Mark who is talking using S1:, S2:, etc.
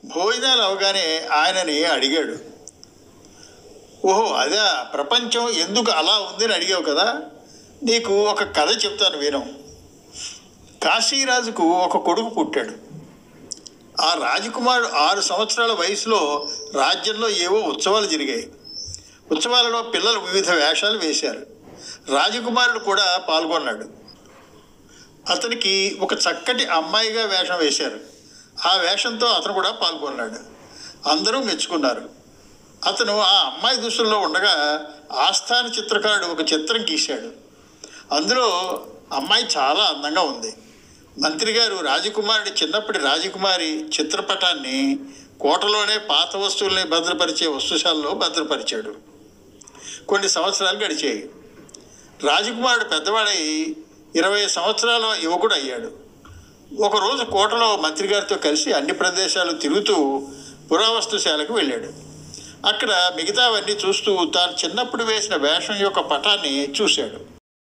S1: భోజనాలు అవగానే ఆయనని అడిగాడు. ఓహో అదే ప్రపంచం ఎందుకు అలా ఉందని అడిగావు కదా, నీకు ఒక కథ చెప్తాను విను. కాశీరాజుకు ఒక కొడుకు పుట్టాడు. ఆ రాజకుమారుడు 6 సంవత్సరాల వయసులో రాజ్యంలో ఏవో ఉత్సవాలు జరిగాయి. ఉత్సవాలలో పిల్లలు వివిధ వేషాలు వేశారు. రాజకుమారుడు కూడా పాల్గొన్నాడు. అతనికి ఒక చక్కటి అమ్మాయిగా వేషం వేశారు. ఆ వేషంతో అతను కూడా పాల్గొన్నాడు. అందరూ మెచ్చుకున్నారు. అతను ఆ అమ్మాయి దుస్తుల్లో ఉండగా ఆస్థాన చిత్రకారుడు ఒక చిత్రం గీశాడు. అందులో అమ్మాయి చాలా అందంగా ఉంది. మంత్రి గారు రాజకుమారుడి చిన్నప్పటి రాజకుమారి చిత్రపటాన్ని కోటలోనే పాత వస్తువుల్ని భద్రపరిచే వస్తుశాలలో భద్రపరిచాడు. కొన్ని సంవత్సరాలు గడిచాయి. రాజకుమారుడు పెద్దవాడై 20 సంవత్సరాల యువకుడు అయ్యాడు. ఒకరోజు కోటలో మంత్రి గారితో కలిసి అన్ని ప్రదేశాలు తిరుగుతూ పురావస్తుశాలకు వెళ్ళాడు. అక్కడ మిగతావన్నీ చూస్తూ తాను చిన్నప్పుడు వేసిన వేషం యొక్క పటాన్ని చూశాడు.